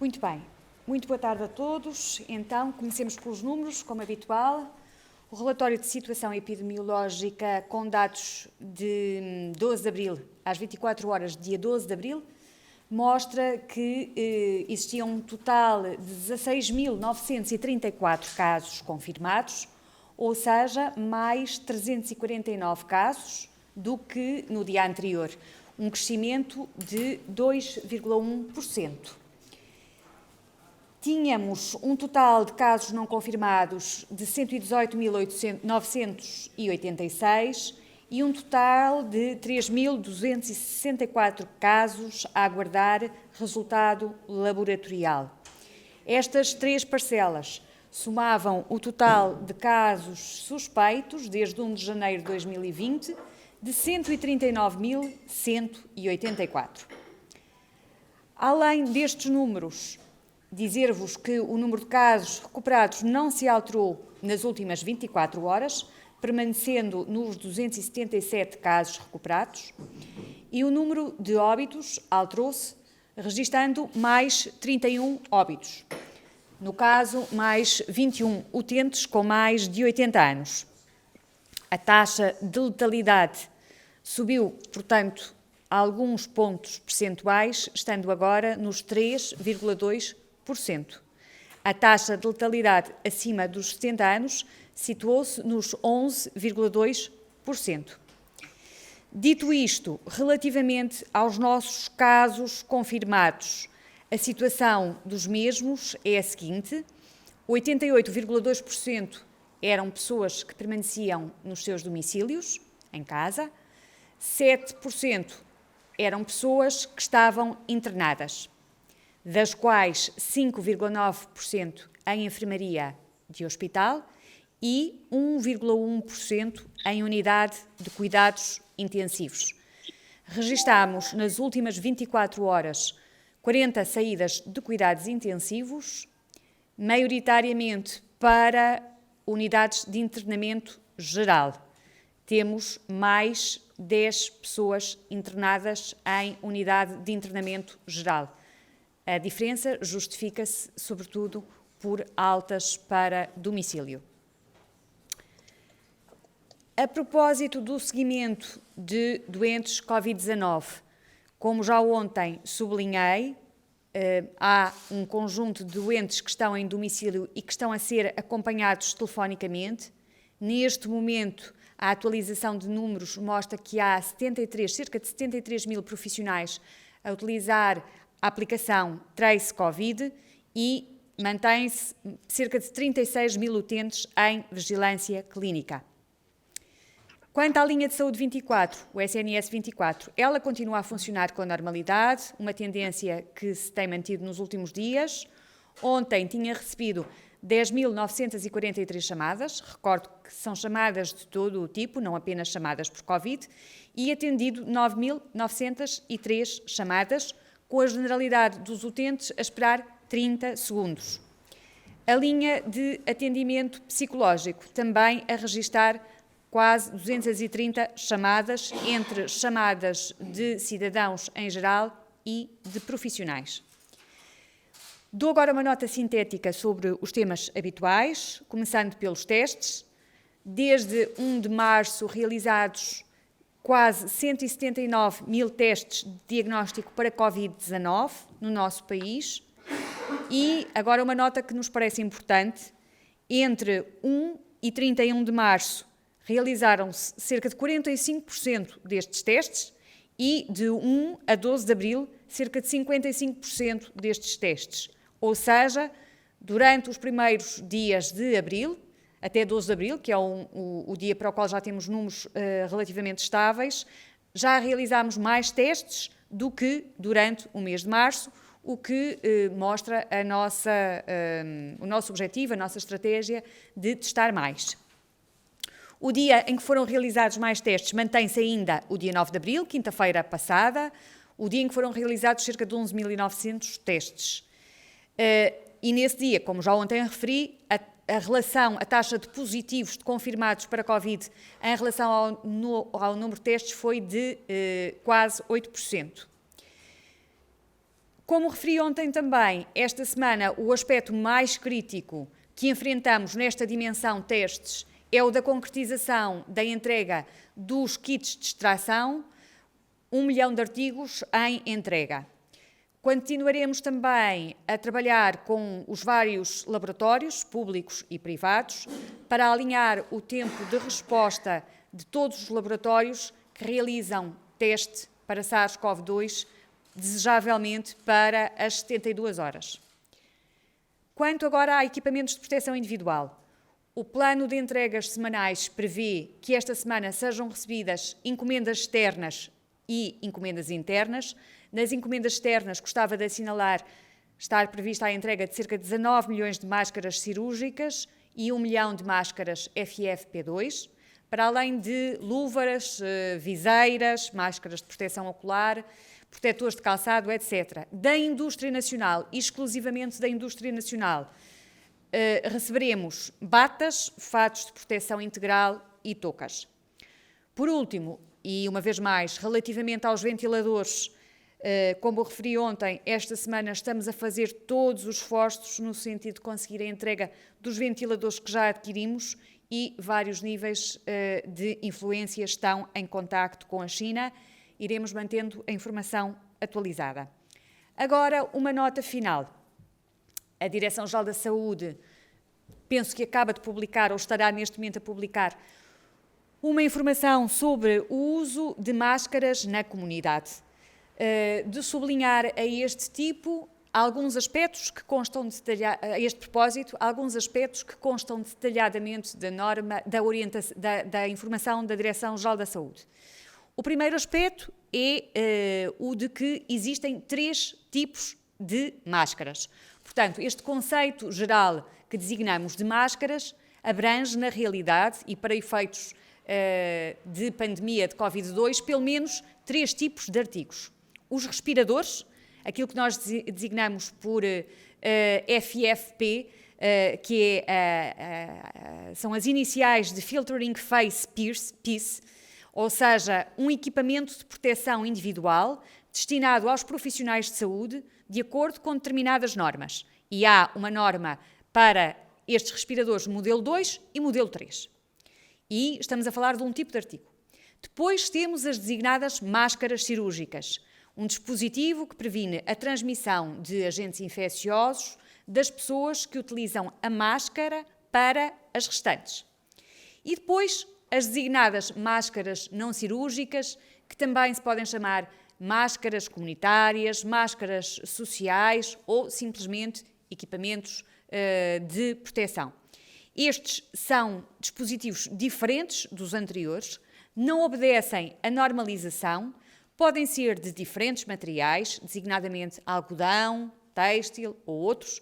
Muito bem. Muito boa tarde a todos. Então, comecemos pelos números, como habitual. O relatório de situação epidemiológica com dados de 12 de abril às 24 horas, dia 12 de abril, mostra que existia um total de 16.934 casos confirmados, ou seja, mais 349 casos do que no dia anterior, um crescimento de 2,1%. Tínhamos um total de casos não confirmados de 118.986 e um total de 3.264 casos a aguardar resultado laboratorial. Estas três parcelas somavam o total de casos suspeitos desde 1 de janeiro de 2020 de 139.184. Além destes números, dizer-vos que o número de casos recuperados não se alterou nas últimas 24 horas, permanecendo nos 277 casos recuperados, e o número de óbitos alterou-se, registando mais 31 óbitos. No caso, mais 21 utentes com mais de 80 anos. A taxa de letalidade subiu, portanto, alguns pontos percentuais, estando agora nos 3,2%. A taxa de letalidade acima dos 70 anos situou-se nos 11,2%. Dito isto, relativamente aos nossos casos confirmados, a situação dos mesmos é a seguinte: 88,2% eram pessoas que permaneciam nos seus domicílios, em casa, 7% eram pessoas que estavam internadas, das quais 5,9% em enfermaria de hospital e 1,1% em unidade de cuidados intensivos. Registámos nas últimas 24 horas 40 saídas de cuidados intensivos, maioritariamente para unidades de internamento geral. Temos mais 10 pessoas internadas em unidade de internamento geral. A diferença justifica-se, sobretudo, por altas para domicílio. A propósito do seguimento de doentes Covid-19, como já ontem sublinhei, há um conjunto de doentes que estão em domicílio e que estão a ser acompanhados telefonicamente. Neste momento, a atualização de números mostra que há cerca de 73 mil profissionais a utilizar a aplicação Trace Covid e mantém-se cerca de 36 mil utentes em vigilância clínica. Quanto à linha de saúde 24, o SNS 24, ela continua a funcionar com normalidade, uma tendência que se tem mantido nos últimos dias. Ontem tinha recebido 10.943 chamadas, recordo que são chamadas de todo o tipo, não apenas chamadas por Covid, e atendido 9.903 chamadas, com a generalidade dos utentes a esperar 30 segundos. A linha de atendimento psicológico também a registar quase 230 chamadas, entre chamadas de cidadãos em geral e de profissionais. Dou agora uma nota sintética sobre os temas habituais, começando pelos testes. Desde 1 de março realizados quase 179 mil testes de diagnóstico para Covid-19 no nosso país. E agora uma nota que nos parece importante: entre 1 e 31 de março realizaram-se cerca de 45% destes testes e de 1 a 12 de abril cerca de 55% destes testes. Ou seja, durante os primeiros dias de abril, até 12 de abril, que é o dia para o qual já temos números relativamente estáveis, já realizámos mais testes do que durante o mês de março, o que mostra o nosso objetivo, a nossa estratégia de testar mais. O dia em que foram realizados mais testes mantém-se ainda o dia 9 de abril, quinta-feira passada, o dia em que foram realizados cerca de 11.900 testes. E nesse dia, como já ontem referi, a taxa de positivos, de confirmados para Covid, em relação ao número de testes foi de quase 8%. Como referi ontem também, esta semana o aspecto mais crítico que enfrentamos nesta dimensão testes é o da concretização da entrega dos kits de extração, 1 milhão de artigos em entrega. Continuaremos também a trabalhar com os vários laboratórios, públicos e privados, para alinhar o tempo de resposta de todos os laboratórios que realizam teste para SARS-CoV-2, desejavelmente para as 72 horas. Quanto agora a equipamentos de proteção individual, o plano de entregas semanais prevê que esta semana sejam recebidas encomendas externas e encomendas internas. Nas encomendas externas, gostava de assinalar estar prevista a entrega de cerca de 19 milhões de máscaras cirúrgicas e 1 milhão de máscaras FFP2, para além de luvas, viseiras, máscaras de proteção ocular, protetores de calçado, etc. Da indústria nacional, exclusivamente da indústria nacional, receberemos batas, fatos de proteção integral e toucas. Por último, e uma vez mais, relativamente aos ventiladores, como eu referi ontem, esta semana estamos a fazer todos os esforços no sentido de conseguir a entrega dos ventiladores que já adquirimos e vários níveis de influência estão em contacto com a China. Iremos mantendo a informação atualizada. Agora, uma nota final. A Direção-Geral da Saúde, penso que acaba de publicar, ou estará neste momento a publicar, uma informação sobre o uso de máscaras na comunidade. De sublinhar a este tipo alguns aspectos que constam a este propósito, alguns aspectos que constam detalhadamente da norma, da informação da Direção-Geral da Saúde. O primeiro aspecto é o de que existem 3 tipos de máscaras. Portanto, este conceito geral que designamos de máscaras abrange, na realidade, e para efeitos de pandemia de Covid-2, pelo menos 3 tipos de artigos. Os respiradores, aquilo que nós designamos por FFP, que são as iniciais de Filtering Face Piece, ou seja, um equipamento de proteção individual destinado aos profissionais de saúde de acordo com determinadas normas. E há uma norma para estes respiradores modelo 2 e modelo 3. E estamos a falar de um tipo de artigo. Depois temos as designadas máscaras cirúrgicas, um dispositivo que previne a transmissão de agentes infecciosos das pessoas que utilizam a máscara para as restantes. E depois as designadas máscaras não cirúrgicas, que também se podem chamar máscaras comunitárias, máscaras sociais ou simplesmente equipamentos de proteção. Estes são dispositivos diferentes dos anteriores, não obedecem à normalização, podem ser de diferentes materiais, designadamente algodão, têxtil ou outros,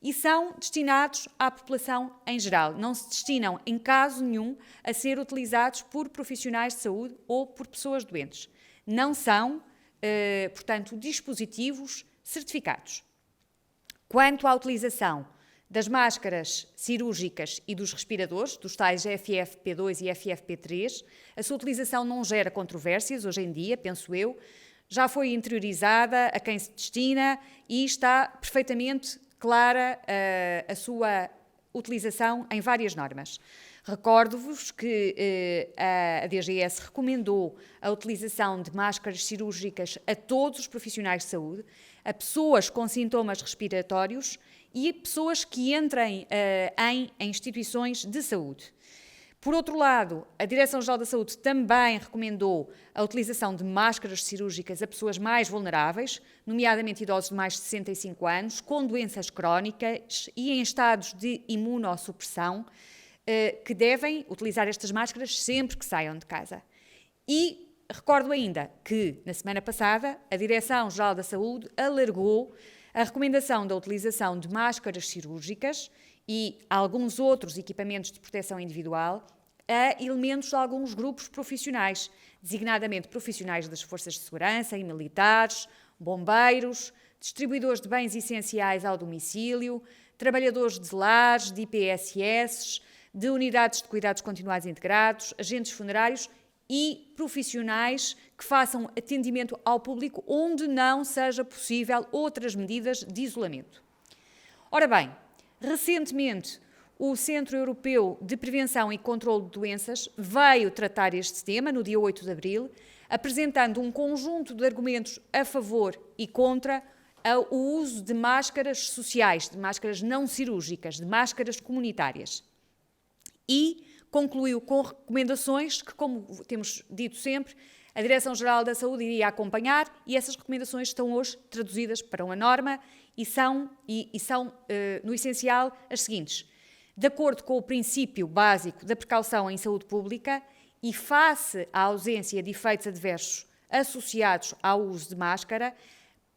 e são destinados à população em geral. Não se destinam, em caso nenhum, a ser utilizados por profissionais de saúde ou por pessoas doentes. Não são, portanto, dispositivos certificados. Quanto à utilização das máscaras cirúrgicas e dos respiradores, dos tais FFP2 e FFP3, a sua utilização não gera controvérsias hoje em dia, penso eu, já foi interiorizada a quem se destina e está perfeitamente clara a sua utilização em várias normas. Recordo-vos que a DGS recomendou a utilização de máscaras cirúrgicas a todos os profissionais de saúde, a pessoas com sintomas respiratórios e a pessoas que entrem em instituições de saúde. Por outro lado, a Direção-Geral da Saúde também recomendou a utilização de máscaras cirúrgicas a pessoas mais vulneráveis, nomeadamente idosos de mais de 65 anos, com doenças crónicas e em estados de imunossupressão, que devem utilizar estas máscaras sempre que saiam de casa. E recordo ainda que, na semana passada, a Direção-Geral da Saúde alargou a recomendação da utilização de máscaras cirúrgicas e alguns outros equipamentos de proteção individual a elementos de alguns grupos profissionais, designadamente profissionais das forças de segurança e militares, bombeiros, distribuidores de bens essenciais ao domicílio, trabalhadores de lares, de IPSS, de unidades de cuidados continuados integrados, agentes funerários e profissionais que façam atendimento ao público onde não seja possível outras medidas de isolamento. Ora bem, recentemente o Centro Europeu de Prevenção e Controlo de Doenças veio tratar este tema no dia 8 de abril, apresentando um conjunto de argumentos a favor e contra o uso de máscaras sociais, de máscaras não cirúrgicas, de máscaras comunitárias. E concluiu com recomendações que, como temos dito sempre, a Direção-Geral da Saúde iria acompanhar, e essas recomendações estão hoje traduzidas para uma norma e são no essencial, as seguintes. De acordo com o princípio básico da precaução em saúde pública e face à ausência de efeitos adversos associados ao uso de máscara,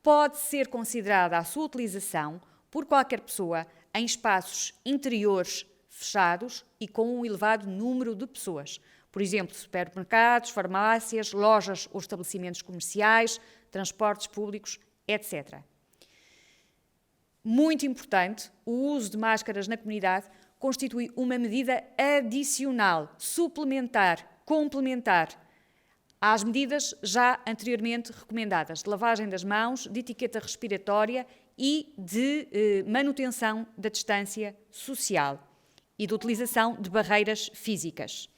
pode ser considerada a sua utilização por qualquer pessoa em espaços interiores fechados e com um elevado número de pessoas. Por exemplo, supermercados, farmácias, lojas ou estabelecimentos comerciais, transportes públicos, etc. Muito importante, o uso de máscaras na comunidade constitui uma medida adicional, suplementar, complementar às medidas já anteriormente recomendadas de lavagem das mãos, de etiqueta respiratória e de manutenção da distância social e de utilização de barreiras físicas.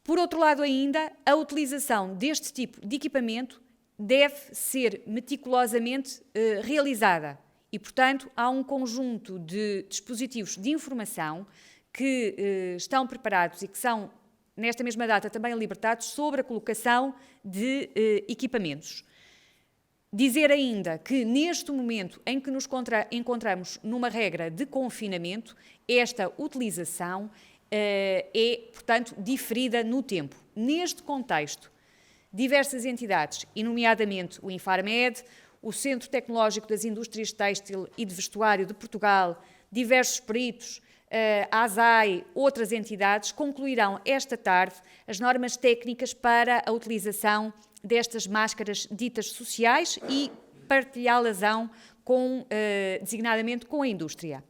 Por outro lado ainda, a utilização deste tipo de equipamento deve ser meticulosamente realizada e, portanto, há um conjunto de dispositivos de informação que estão preparados e que são, nesta mesma data, também libertados sobre a colocação de equipamentos. Dizer ainda que, neste momento em que nos encontramos numa regra de confinamento, esta utilização é, portanto, diferida no tempo. Neste contexto, diversas entidades, e nomeadamente o Infarmed, o Centro Tecnológico das Indústrias Têxtil e de Vestuário de Portugal, diversos peritos, a ASAI, outras entidades, concluirão esta tarde as normas técnicas para a utilização destas máscaras ditas sociais e partilhá-las-ão designadamente com a indústria.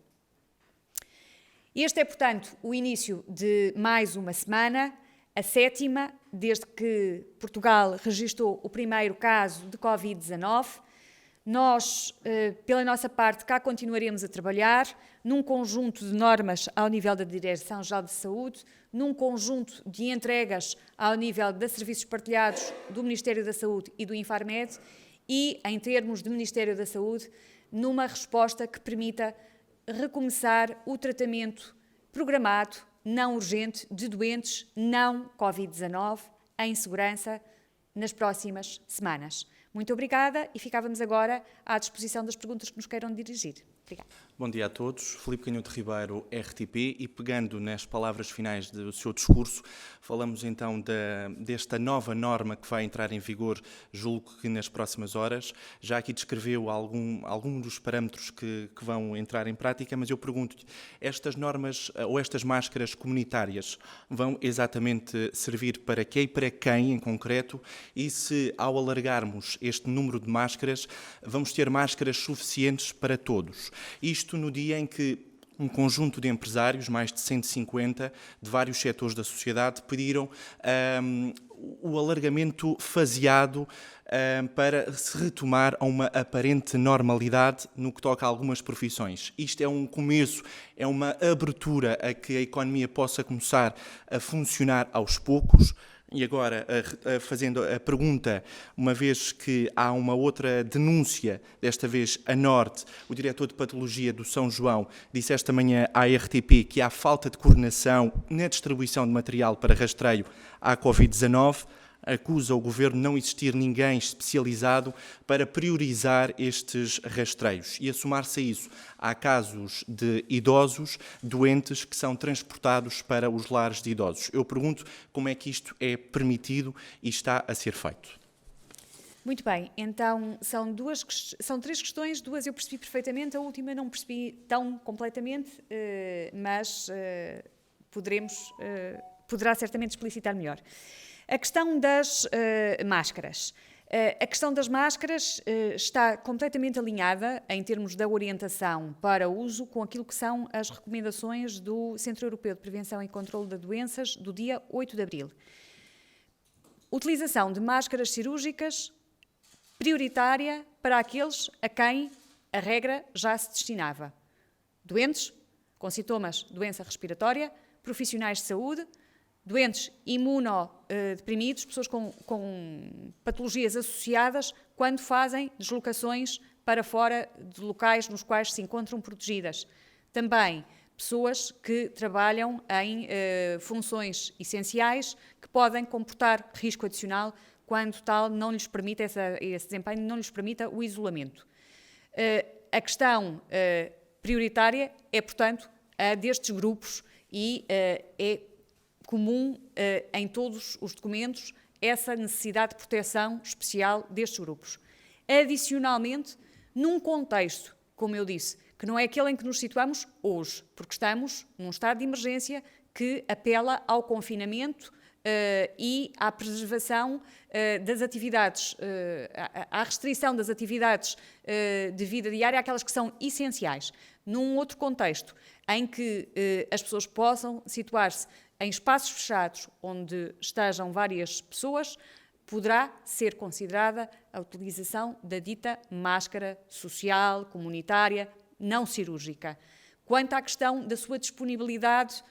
Este é, portanto, o início de mais uma semana, a 7ª, desde que Portugal registrou o primeiro caso de Covid-19. Nós, pela nossa parte, cá continuaremos a trabalhar num conjunto de normas ao nível da Direção-Geral de Saúde, num conjunto de entregas ao nível de serviços partilhados do Ministério da Saúde e do Infarmed e, em termos de Ministério da Saúde, numa resposta que permita recomeçar o tratamento programado, não urgente, de doentes não Covid-19 em segurança nas próximas semanas. Muito obrigada e ficávamos agora à disposição das perguntas que nos queiram dirigir. Obrigada. Bom dia a todos. Filipe Canhoto Ribeiro, RTP, e pegando nas palavras finais do seu discurso, falamos então desta nova norma que vai entrar em vigor, julgo que nas próximas horas. Já aqui descreveu algum dos parâmetros que vão entrar em prática, mas eu pergunto-lhe, estas normas ou estas máscaras comunitárias vão exatamente servir para quê e para quem em concreto? E se, ao alargarmos este número de máscaras, vamos ter máscaras suficientes para todos? Isto no dia em que um conjunto de empresários, mais de 150, de vários setores da sociedade, pediram o alargamento faseado para se retomar a uma aparente normalidade no que toca a algumas profissões. Isto é um começo, é uma abertura a que a economia possa começar a funcionar aos poucos. E agora, fazendo a pergunta, uma vez que há uma outra denúncia, desta vez a Norte, o diretor de Patologia do São João disse esta manhã à RTP que há falta de coordenação na distribuição de material para rastreio à Covid-19, acusa o Governo não existir ninguém especializado para priorizar estes rastreios. E a somar-se a isso, há casos de idosos doentes que são transportados para os lares de idosos. Eu pergunto como é que isto é permitido e está a ser feito. Muito bem, então são 3 questões, 2 eu percebi perfeitamente, a última não percebi tão completamente, mas poderá certamente explicitar melhor. A questão das máscaras. A questão das máscaras está completamente alinhada, em termos da orientação para uso, com aquilo que são as recomendações do Centro Europeu de Prevenção e Controlo de Doenças do dia 8 de abril. Utilização de máscaras cirúrgicas prioritária para aqueles a quem a regra já se destinava. Doentes com sintomas de doença respiratória, profissionais de saúde, doentes imunodeprimidos, pessoas com patologias associadas quando fazem deslocações para fora de locais nos quais se encontram protegidas. Também pessoas que trabalham em funções essenciais que podem comportar risco adicional quando tal não lhes permite, esse desempenho não lhes permita o isolamento. A questão prioritária é, portanto, a destes grupos e é comum em todos os documentos essa necessidade de proteção especial destes grupos. Adicionalmente, num contexto, como eu disse, que não é aquele em que nos situamos hoje, porque estamos num estado de emergência que apela ao confinamento e à preservação das atividades, à restrição das atividades de vida diária, aquelas que são essenciais. Num outro contexto, em que as pessoas possam situar-se em espaços fechados onde estejam várias pessoas, poderá ser considerada a utilização da dita máscara social, comunitária, não cirúrgica. Quanto à questão da sua disponibilidade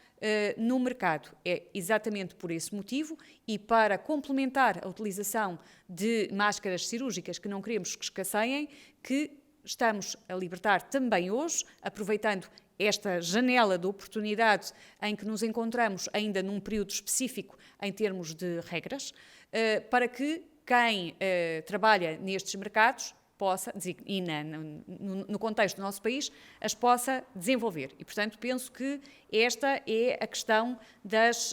no mercado, é exatamente por esse motivo e para complementar a utilização de máscaras cirúrgicas que não queremos que escasseiem, que estamos a libertar também hoje, aproveitando esta janela de oportunidade em que nos encontramos ainda num período específico em termos de regras, para que quem trabalha nestes mercados possa, e no contexto do nosso país, as possa desenvolver. E, portanto, penso que esta é a questão das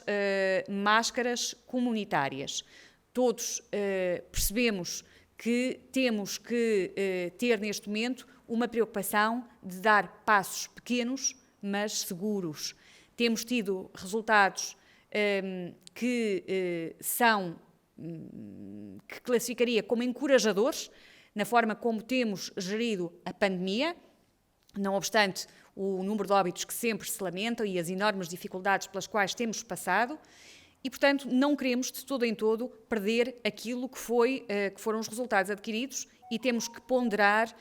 máscaras comunitárias. Todos percebemos que temos que ter neste momento uma preocupação de dar passos pequenos, mas seguros. Temos tido resultados que classificaria como encorajadores na forma como temos gerido a pandemia, não obstante o número de óbitos que sempre se lamentam e as enormes dificuldades pelas quais temos passado, e, portanto, não queremos de todo em todo perder aquilo que foram os resultados adquiridos e temos que ponderar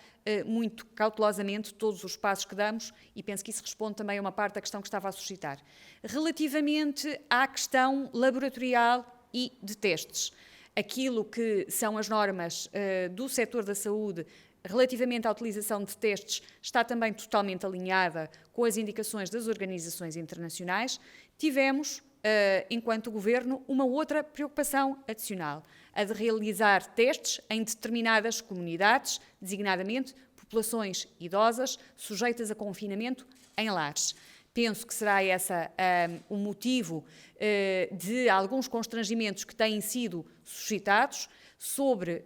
muito cautelosamente todos os passos que damos e penso que isso responde também a uma parte da questão que estava a suscitar. Relativamente à questão laboratorial e de testes, aquilo que são as normas do setor da saúde relativamente à utilização de testes está também totalmente alinhada com as indicações das organizações internacionais. Tivemos, enquanto Governo, uma outra preocupação adicional, a de realizar testes em determinadas comunidades, designadamente populações idosas sujeitas a confinamento em lares. Penso que será esse o motivo de alguns constrangimentos que têm sido suscitados sobre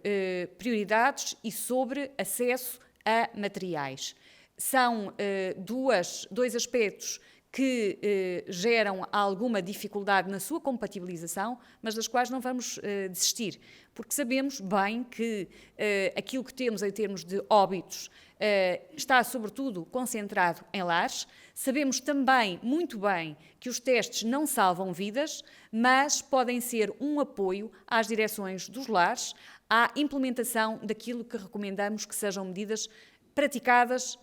prioridades e sobre acesso a materiais. São dois aspectos que geram alguma dificuldade na sua compatibilização, mas das quais não vamos desistir, porque sabemos bem que aquilo que temos em termos de óbitos está sobretudo concentrado em lares. Sabemos também muito bem que os testes não salvam vidas, mas podem ser um apoio às direções dos lares, à implementação daquilo que recomendamos que sejam medidas praticadas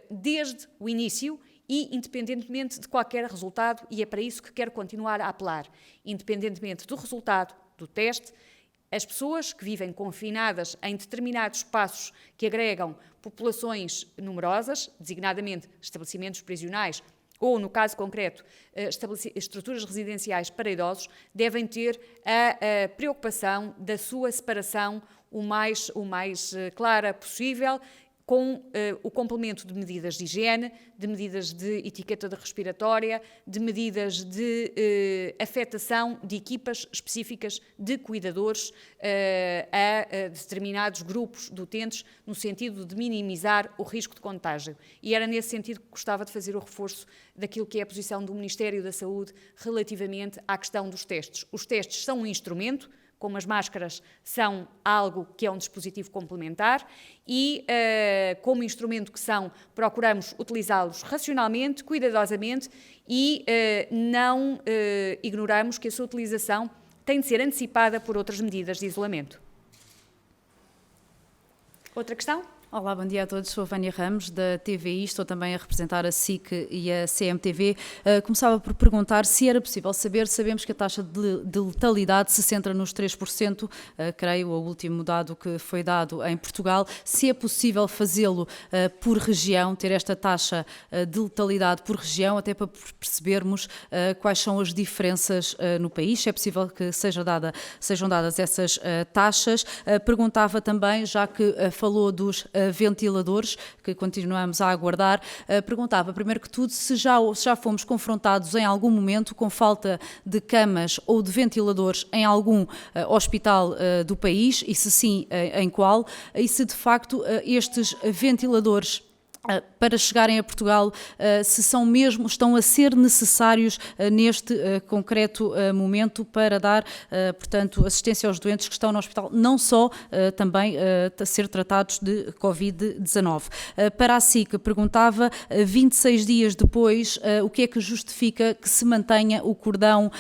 desde o início e independentemente de qualquer resultado, e é para isso que quero continuar a apelar. Independentemente do resultado do teste, as pessoas que vivem confinadas em determinados espaços que agregam populações numerosas, designadamente estabelecimentos prisionais ou, no caso concreto, estruturas residenciais para idosos, devem ter a preocupação da sua separação o mais clara possível, com o complemento de medidas de higiene, de medidas de etiqueta respiratória, de medidas de afetação de equipas específicas de cuidadores a determinados grupos de utentes, no sentido de minimizar o risco de contágio. E era nesse sentido que gostava de fazer o reforço daquilo que é a posição do Ministério da Saúde relativamente à questão dos testes. Os testes são um instrumento, como as máscaras são algo que é um dispositivo complementar e, como instrumento que são, procuramos utilizá-los racionalmente, cuidadosamente e não ignoramos que a sua utilização tem de ser antecipada por outras medidas de isolamento. Outra questão? Olá, bom dia a todos. Sou a Vânia Ramos, da TVI, estou também a representar a SIC e a CMTV. Começava por perguntar se era possível saber, sabemos que a taxa de letalidade se centra nos 3%, creio, o último dado que foi dado em Portugal, se é possível fazê-lo por região, ter esta taxa de letalidade por região, até para percebermos quais são as diferenças no país, se é possível que sejam dadas essas taxas. Perguntava também, já que falou dos ventiladores, que continuamos a aguardar, perguntava primeiro que tudo se já fomos confrontados em algum momento com falta de camas ou de ventiladores em algum hospital do país, e se sim, em qual, e se de facto estes ventiladores para chegarem a Portugal, se estão a ser necessários neste concreto momento para dar, portanto, assistência aos doentes que estão no hospital, não só também a ser tratados de Covid-19. Para a SIC, perguntava, 26 dias depois, o que é que justifica que se mantenha o cordão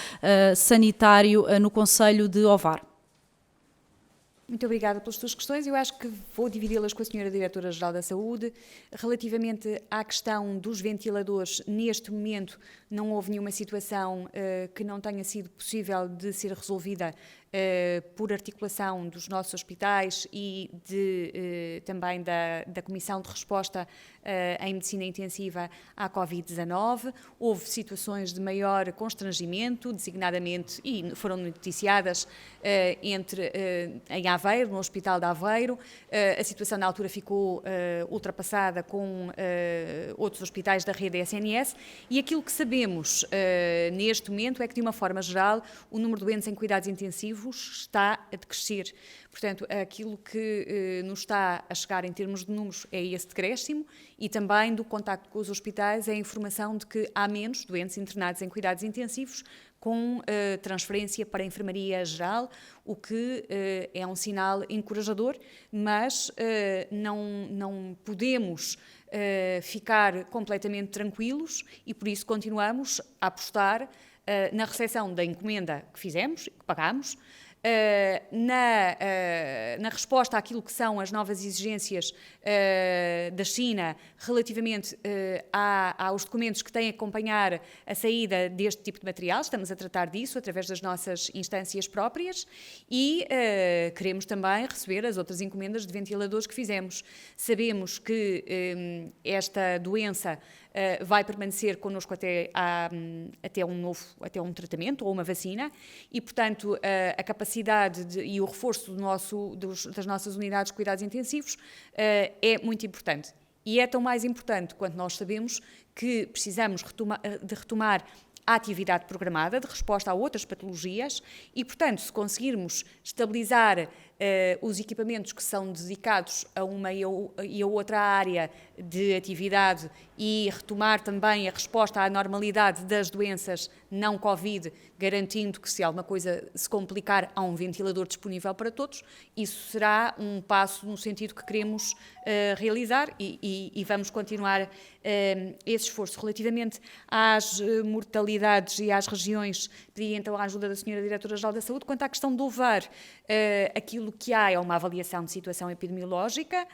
sanitário no concelho de Ovar? Muito obrigada pelas suas questões. Eu acho que vou dividi-las com a Sra. Diretora-Geral da Saúde. Relativamente à questão dos ventiladores, neste momento não houve nenhuma situação que não tenha sido possível de ser resolvida por articulação dos nossos hospitais e também da Comissão de Resposta em Medicina Intensiva à Covid-19. Houve situações de maior constrangimento, designadamente, e foram noticiadas em Aveiro, no Hospital de Aveiro. A situação na altura ficou ultrapassada com outros hospitais da rede SNS, e aquilo que sabemos neste momento é que, de uma forma geral, o número de doentes em cuidados intensivos está a decrescer. Portanto, aquilo que nos está a chegar em termos de números é esse decréscimo, e também do contacto com os hospitais é a informação de que há menos doentes internados em cuidados intensivos com transferência para a enfermaria geral, o que é um sinal encorajador, mas não podemos ficar completamente tranquilos, e por isso continuamos a apostar na recepção da encomenda que fizemos, que pagámos, na resposta àquilo que são as novas exigências da China relativamente aos documentos que têm a acompanhar a saída deste tipo de material. Estamos a tratar disso através das nossas instâncias próprias, e queremos também receber as outras encomendas de ventiladores que fizemos. Sabemos que esta doença vai permanecer connosco até um tratamento ou uma vacina, e, portanto, a capacidade e o reforço das nossas unidades de cuidados intensivos é muito importante. E é tão mais importante quanto nós sabemos que precisamos de retomar a atividade programada de resposta a outras patologias, e, portanto, se conseguirmos estabilizar os equipamentos que são dedicados a uma e a outra área de atividade, e retomar também a resposta à normalidade das doenças não Covid, garantindo que, se alguma coisa se complicar, há um ventilador disponível para todos, isso será um passo no sentido que queremos realizar, e vamos continuar esse esforço. Relativamente às mortalidades e às regiões, pedi então a ajuda da Sra. Diretora-Geral da Saúde. Quanto à questão do Ovar, aquilo que há é uma avaliação de situação epidemiológica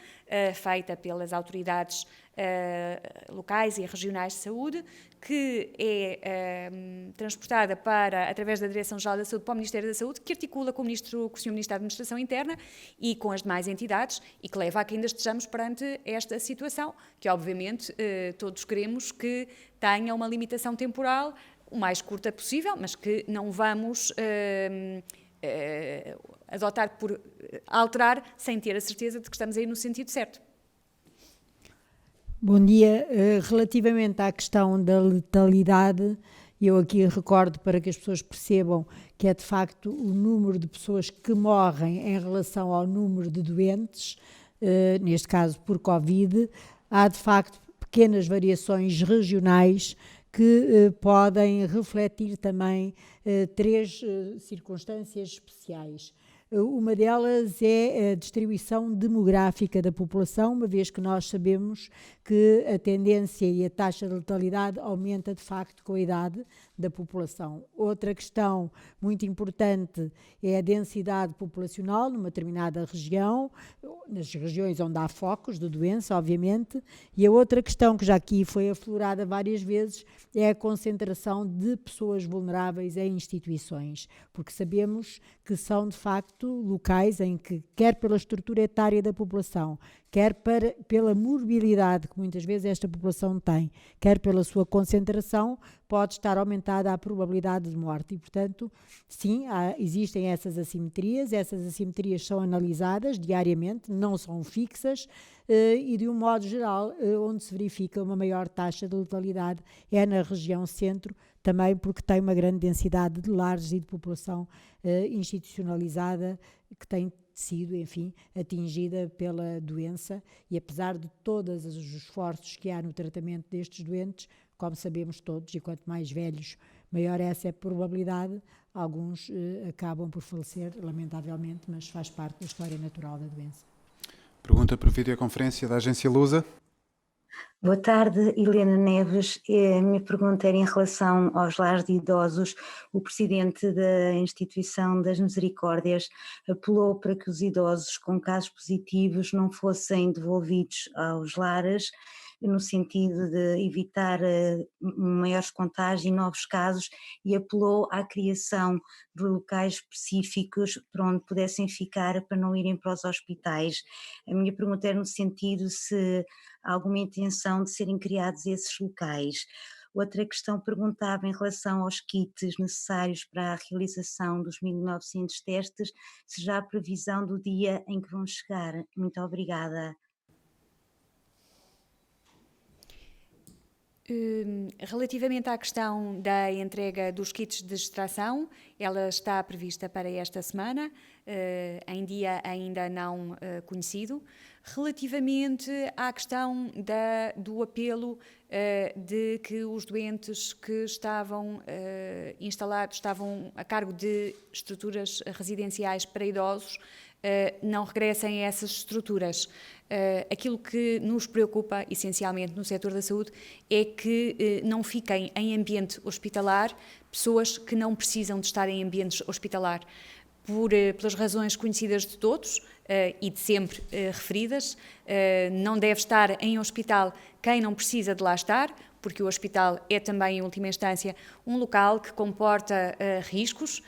feita pelas autoridades locais e regionais de saúde, que é transportada através da Direção-Geral da Saúde para o Ministério da Saúde, que articula com o Sr. Ministro da Administração Interna e com as demais entidades, e que leva a que ainda estejamos perante esta situação, que obviamente todos queremos que tenha uma limitação temporal o mais curta possível, mas que não vamos adotar por alterar sem ter a certeza de que estamos aí no sentido certo. Bom dia. Relativamente à questão da letalidade, eu aqui recordo, para que as pessoas percebam, que é de facto o número de pessoas que morrem em relação ao número de doentes, neste caso por Covid. Há de facto pequenas variações regionais que podem refletir também três circunstâncias especiais. Uma delas é a distribuição demográfica da população, uma vez que nós sabemos que a tendência e a taxa de letalidade aumenta de facto com a idade da população. Outra questão muito importante é a densidade populacional numa determinada região, nas regiões onde há focos de doença, obviamente, e a outra questão que já aqui foi aflorada várias vezes é a concentração de pessoas vulneráveis em instituições, porque sabemos que são de facto locais em que, quer pela estrutura etária da população, quer pela morbilidade que muitas vezes esta população tem, quer pela sua concentração, pode estar aumentada a probabilidade de morte. E, portanto, sim, existem essas assimetrias são analisadas diariamente, não são fixas, e de um modo geral, onde se verifica uma maior taxa de letalidade é na região centro, também porque tem uma grande densidade de lares e de população institucionalizada que tem sido, enfim, atingida pela doença, e apesar de todos os esforços que há no tratamento destes doentes, como sabemos todos, e quanto mais velhos, maior essa é a probabilidade, alguns acabam por falecer, lamentavelmente, mas faz parte da história natural da doença. Pergunta por videoconferência da agência Lusa. Boa tarde, Helena Neves. A minha pergunta era em relação aos lares de idosos. O presidente da Instituição das Misericórdias apelou para que os idosos com casos positivos não fossem devolvidos aos lares, no sentido de evitar maiores contágios e novos casos, e apelou à criação de locais específicos para onde pudessem ficar, para não irem para os hospitais. A minha pergunta era no sentido se há alguma intenção de serem criados esses locais. Outra questão perguntava em relação aos kits necessários para a realização dos 1.900 testes, se já há previsão do dia em que vão chegar. Muito obrigada. Relativamente à questão da entrega dos kits de extração, ela está prevista para esta semana, em dia ainda não conhecido. Relativamente à questão do apelo de que os doentes que estavam instalados, estavam a cargo de estruturas residenciais para idosos, não regressem a essas estruturas. Aquilo que nos preocupa, essencialmente no setor da saúde, é que não fiquem em ambiente hospitalar pessoas que não precisam de estar em ambientes hospitalar, pelas razões conhecidas de todos e de sempre referidas. Não deve estar em hospital quem não precisa de lá estar, porque o hospital é também, em última instância, um local que comporta riscos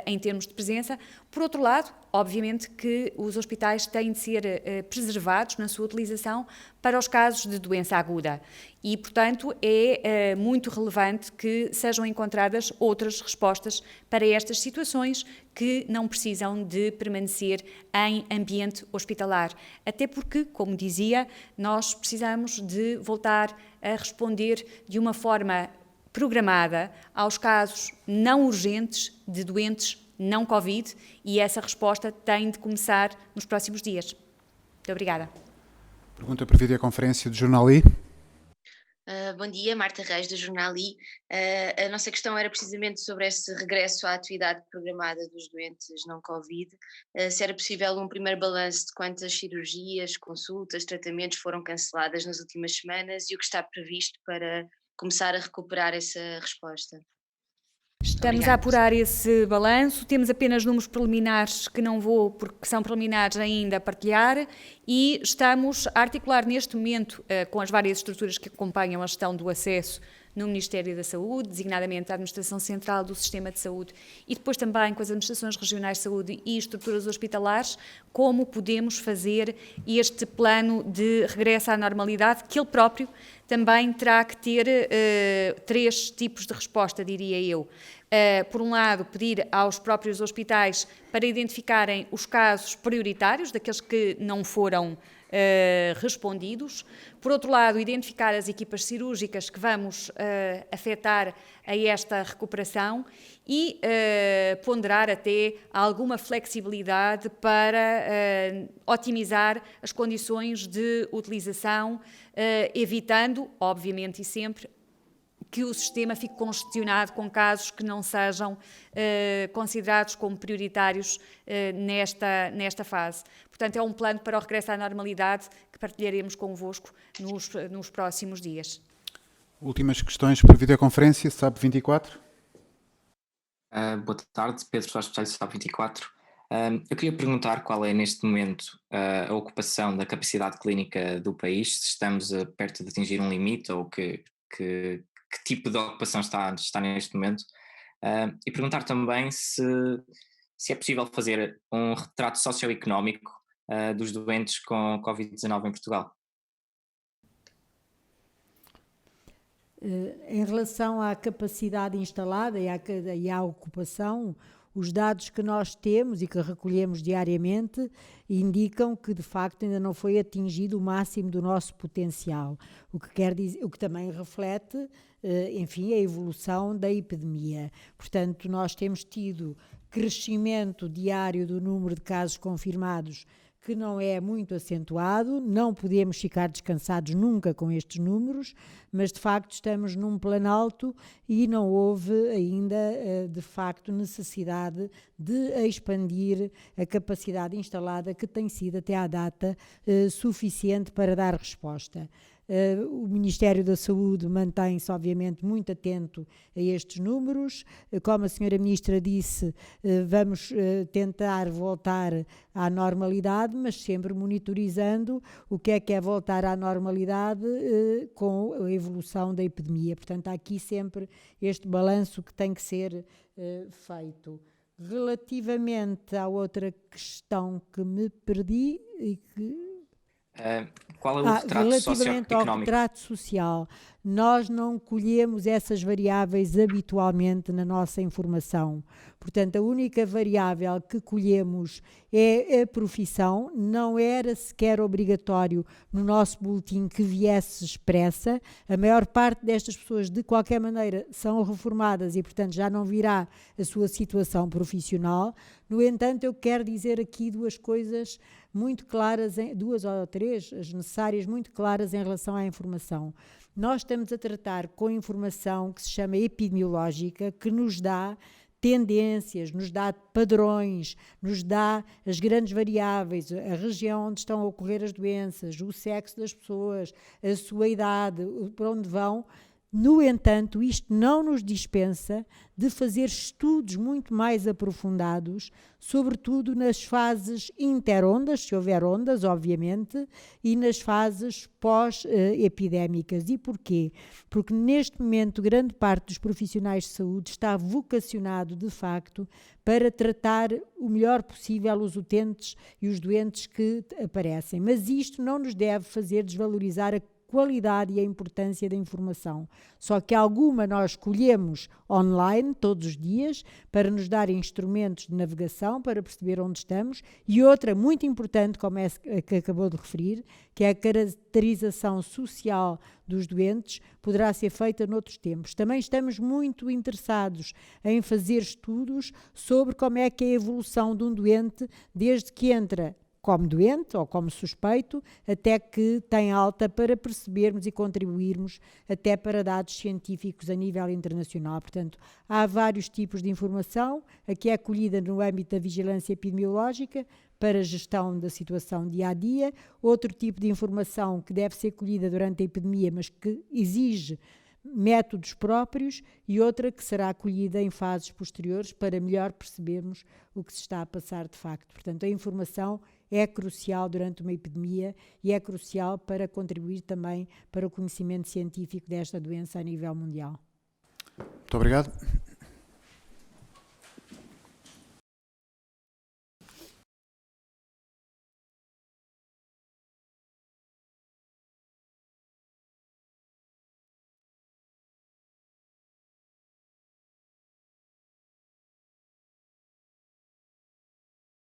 em termos de presença. Por outro lado, obviamente que os hospitais têm de ser preservados na sua utilização para os casos de doença aguda e, portanto, é muito relevante que sejam encontradas outras respostas para estas situações que não precisam de permanecer em ambiente hospitalar. Até porque, como dizia, nós precisamos de voltar a responder de uma forma programada aos casos não urgentes de doentes não Covid, e essa resposta tem de começar nos próximos dias. Muito obrigada. Pergunta por videoconferência do Jornal I. Bom dia, Marta Reis, do Jornal I. A nossa questão era precisamente sobre esse regresso à atividade programada dos doentes não Covid. Se era possível um primeiro balanço de quantas cirurgias, consultas, tratamentos foram canceladas nas últimas semanas e o que está previsto para começar a recuperar essa resposta. Estamos a apurar esse balanço, temos apenas números preliminares que não vou, porque são preliminares ainda, a partilhar, e estamos a articular neste momento com as várias estruturas que acompanham a gestão do acesso no Ministério da Saúde, designadamente a Administração Central do Sistema de Saúde, e depois também com as Administrações Regionais de Saúde e estruturas hospitalares, como podemos fazer este plano de regresso à normalidade, que ele próprio também terá que ter três tipos de resposta, diria eu. Por um lado, pedir aos próprios hospitais para identificarem os casos prioritários, daqueles que não foram respondidos. Por outro lado, identificar as equipas cirúrgicas que vamos afetar a esta recuperação e ponderar até alguma flexibilidade para otimizar as condições de utilização, evitando, obviamente e sempre, que o sistema fique congestionado com casos que não sejam considerados como prioritários nesta fase. Portanto, é um plano para o regresso à normalidade que partilharemos convosco nos próximos dias. Últimas questões por videoconferência, SAP 24. Boa tarde, Pedro Soares, especialista SAP 24. Eu queria perguntar qual é, neste momento, a ocupação da capacidade clínica do país, se estamos perto de atingir um limite ou que tipo de ocupação está neste momento. E perguntar também se é possível fazer um retrato socioeconómico dos doentes com Covid-19 em Portugal. Em relação à capacidade instalada e à ocupação, os dados que nós temos e que recolhemos diariamente indicam que, de facto, ainda não foi atingido o máximo do nosso potencial, o que também reflete, enfim, a evolução da epidemia. Portanto, nós temos tido crescimento diário do número de casos confirmados que não é muito acentuado, não podemos ficar descansados nunca com estes números, mas de facto estamos num planalto e não houve ainda, de facto, necessidade de expandir a capacidade instalada que tem sido até à data suficiente para dar resposta. O Ministério da Saúde mantém-se, obviamente, muito atento a estes números. Como a senhora Ministra disse, vamos tentar voltar à normalidade, mas sempre monitorizando o que é voltar à normalidade com a evolução da epidemia. Portanto, há aqui sempre este balanço que tem que ser feito. Relativamente à outra questão que me perdi e que... Qual é o retrato relativamente socioeconómico? ao retrato social, nós não colhemos essas variáveis habitualmente na nossa informação. Portanto, a única variável que colhemos é a profissão. Não era sequer obrigatório no nosso boletim que viesse expressa. A maior parte destas pessoas, de qualquer maneira, são reformadas e, portanto, já não virá a sua situação profissional. No entanto, eu quero dizer aqui duas coisas muito claras, duas ou três, as necessárias, muito claras em relação à informação. Nós estamos a tratar com informação que se chama epidemiológica, que nos dá tendências, nos dá padrões, nos dá as grandes variáveis, a região onde estão a ocorrer as doenças, o sexo das pessoas, a sua idade, para onde vão. No entanto, isto não nos dispensa de fazer estudos muito mais aprofundados, sobretudo nas fases interondas, se houver ondas, obviamente, e nas fases pós-epidémicas. E porquê? Porque neste momento grande parte dos profissionais de saúde está vocacionado, de facto, para tratar o melhor possível os utentes e os doentes que aparecem. Mas isto não nos deve fazer desvalorizar a qualidade e a importância da informação. Só que alguma nós colhemos online todos os dias para nos dar instrumentos de navegação, para perceber onde estamos, e outra muito importante, como é que acabou de referir, que é a caracterização social dos doentes, poderá ser feita noutros tempos. Também estamos muito interessados em fazer estudos sobre como é que é a evolução de um doente desde que entra como doente ou como suspeito, até que tem alta, para percebermos e contribuirmos até para dados científicos a nível internacional. Portanto, há vários tipos de informação, a que é colhida no âmbito da vigilância epidemiológica para a gestão da situação dia a dia, outro tipo de informação que deve ser colhida durante a epidemia, mas que exige métodos próprios, e outra que será acolhida em fases posteriores para melhor percebermos o que se está a passar de facto. Portanto, a informação é crucial durante uma epidemia e é crucial para contribuir também para o conhecimento científico desta doença a nível mundial. Muito obrigado.